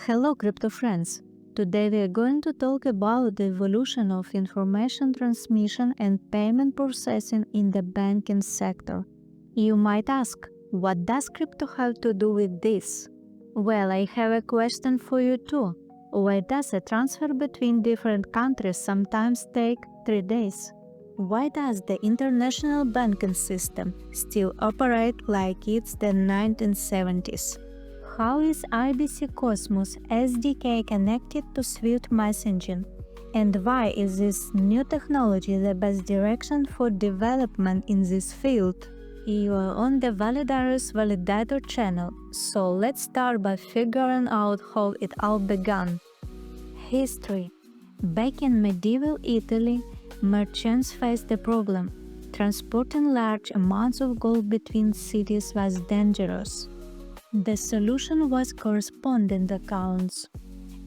Hello crypto friends! Today we are going to talk about the evolution of information transmission and payment processing in the banking sector. You might ask, what does crypto have to do with this? Well, I have a question for you too. Why does a transfer between different countries sometimes take 3 days? Why does the international banking system still operate like it's the 1970s? How is IBC Cosmos SDK connected to Swift messaging? And why is this new technology the best direction for development in this field? You are on the VALIDARIOS Validator channel, so let's start by figuring out how it all began. History. Back in medieval Italy, merchants faced a problem. Transporting large amounts of gold between cities was dangerous. The solution was correspondent accounts.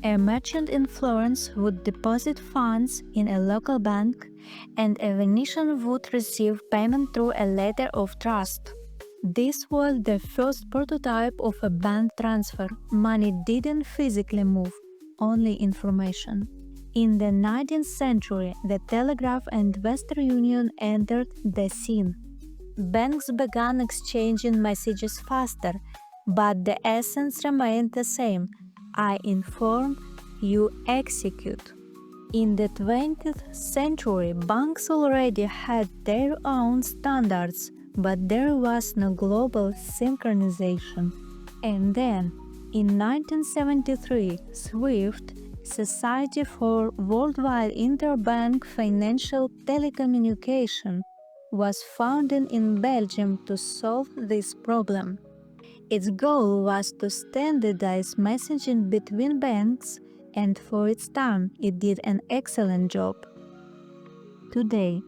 A merchant in Florence would deposit funds in a local bank, and a Venetian would receive payment through a letter of trust. This was the first prototype of a bank transfer. Money didn't physically move, only information. In the 19th century, the telegraph and Western Union entered the scene. Banks began exchanging messages faster, but the essence remained the same: I inform, you execute. In the 20th century, banks already had their own standards, but there was no global synchronization. And then, in 1973, SWIFT, Society for Worldwide Interbank Financial Telecommunication, was founded in Belgium to solve this problem. Its goal was to standardize messaging between banks, and for its time, it did an excellent job. Today,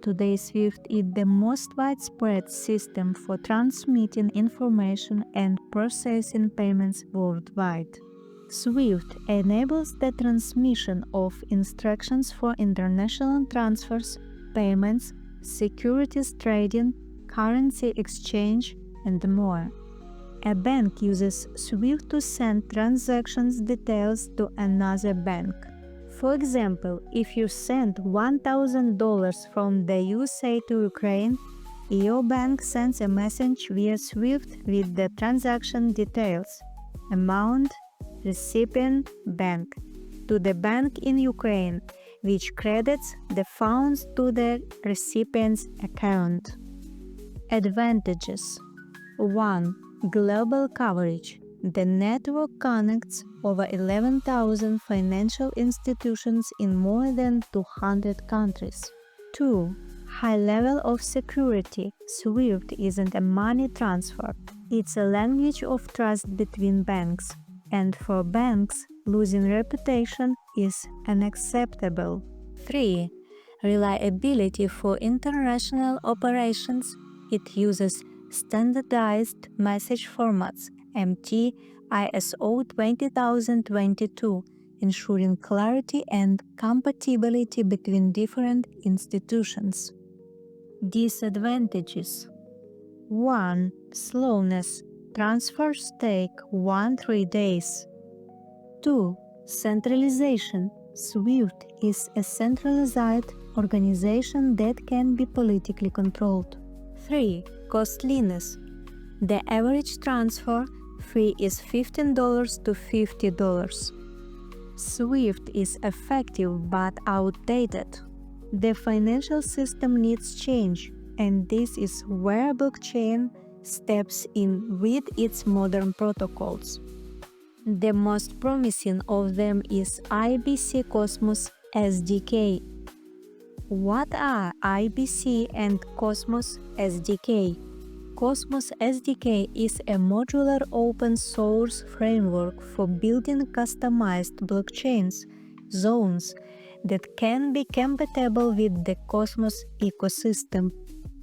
SWIFT is the most widespread system for transmitting information and processing payments worldwide. SWIFT enables the transmission of instructions for international transfers, payments, securities trading, currency exchange, and more. A bank uses SWIFT to send transactions details to another bank. For example, if you send $1,000 from the USA to Ukraine, your bank sends a message via SWIFT with the transaction details, amount, recipient, bank, to the bank in Ukraine, which credits the funds to the recipient's account. Advantages: 1. Global coverage. The network connects over 11,000 financial institutions in more than 200 countries. 2. High level of security. SWIFT isn't a money transfer. It's a language of trust between banks. And for banks, losing reputation is unacceptable. 3. Reliability for international operations. It uses standardized message formats, MT, ISO 20022, ensuring clarity and compatibility between different institutions. Disadvantages: 1. Slowness. Transfers take 1-3 days. 2. Centralization. SWIFT is a centralized organization that can be politically controlled. 3. Costliness. The average transfer fee is $15 to $50. SWIFT is effective but outdated. The financial system needs change, and this is where blockchain steps in with its modern protocols. The most promising of them is IBC Cosmos SDK. What are IBC and Cosmos SDK? Cosmos SDK is a modular open-source framework for building customized blockchains, zones, that can be compatible with the Cosmos ecosystem.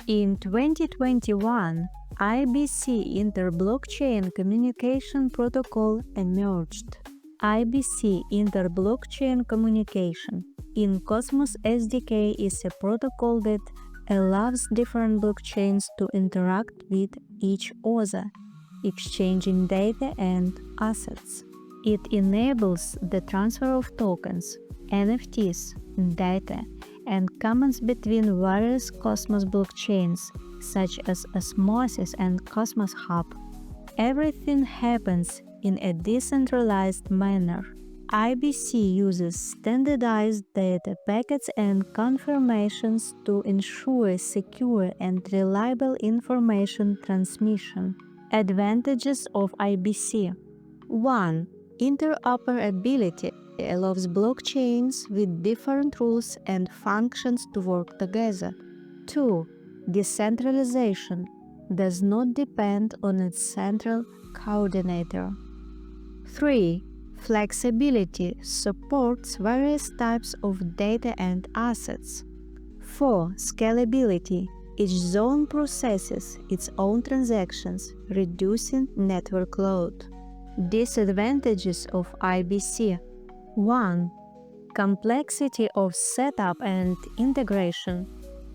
In 2021, IBC Inter-Blockchain Communication Protocol emerged. IBC Inter-Blockchain Communication in Cosmos SDK is a protocol that allows different blockchains to interact with each other, exchanging data and assets. It enables the transfer of tokens, NFTs, data, and comments between various Cosmos blockchains, such as Osmosis and Cosmos Hub. Everything happens in a decentralized manner. IBC uses standardized data packets and confirmations to ensure secure and reliable information transmission. Advantages of IBC: 1. Interoperability allows blockchains with different rules and functions to work together. 2. Decentralization does not depend on its central coordinator. 3. Flexibility supports various types of data and assets. 4. Scalability. Each zone processes its own transactions, reducing network load. Disadvantages of IBC: 1. Complexity of setup and integration.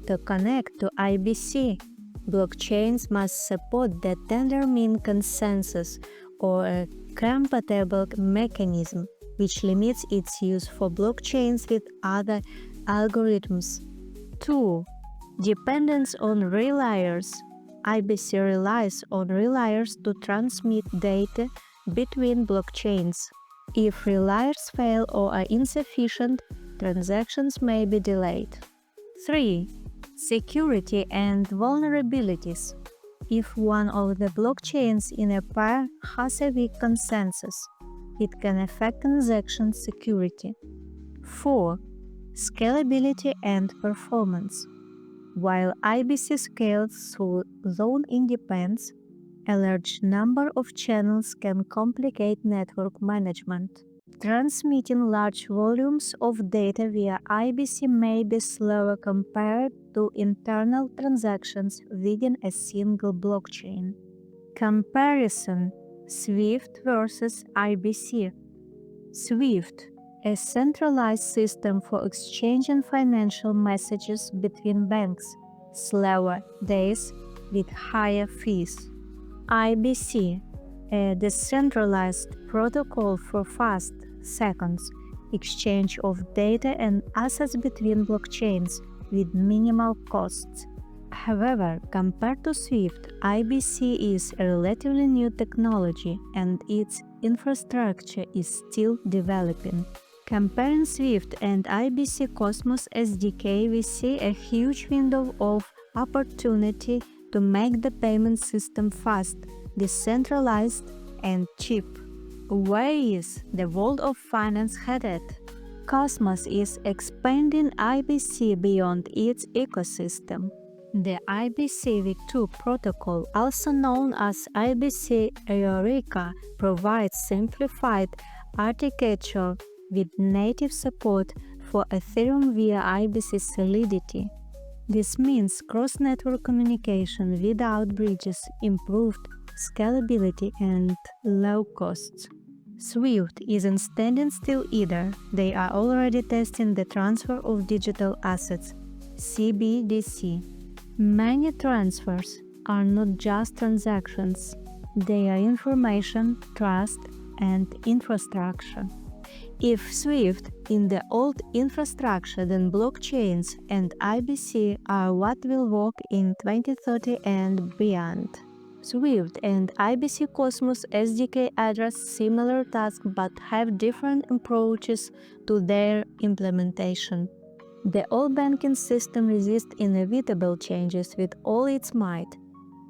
To connect to IBC, blockchains must support the Tendermint consensus or a compatible mechanism, which limits its use for blockchains with other algorithms. 2. Dependence on relayers. IBC relies on relayers to transmit data between blockchains. If relayers fail or are insufficient, transactions may be delayed. 3. Security and vulnerabilities. If one of the blockchains in a pair has a weak consensus, it can affect transaction security. 4. Scalability and performance. While IBC scales through zone independence, a large number of channels can complicate network management. Transmitting large volumes of data via IBC may be slower compared to internal transactions within a single blockchain. Comparison: SWIFT versus IBC. SWIFT, a centralized system for exchanging financial messages between banks, slower days with higher fees. IBC, a decentralized protocol for fast, seconds, exchange of data and assets between blockchains with minimal costs. However, compared to SWIFT, IBC is a relatively new technology and its infrastructure is still developing. Comparing SWIFT and IBC Cosmos SDK, we see a huge window of opportunity to make the payment system fast, decentralized, and cheap. Where is the world of finance headed? Cosmos is expanding IBC beyond its ecosystem. The IBC v2 protocol, also known as IBC Eureka, provides simplified architecture with native support for Ethereum via IBC Solidity. This means cross-network communication without bridges, improved scalability, and low costs. SWIFT isn't standing still either. They are already testing the transfer of digital assets, CBDC. Many transfers are not just transactions. They are information, trust, and infrastructure. If SWIFT in the old infrastructure, then blockchains and IBC are what will work in 2030 and beyond. SWIFT and IBC Cosmos SDK address similar tasks but have different approaches to their implementation. The old banking system resists inevitable changes with all its might,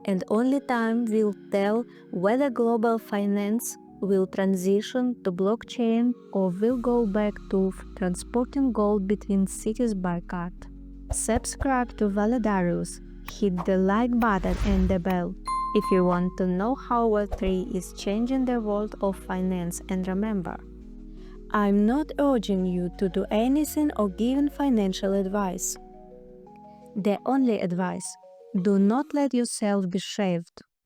and only time will tell whether global finance will transition to blockchain or will go back to transporting gold between cities by cart. Subscribe to VALIDARIOS, hit the like button and the bell if you want to know how Web3 is changing the world of finance. And remember, I'm not urging you to do anything or giving financial advice. The only advice: do not let yourself be shaved.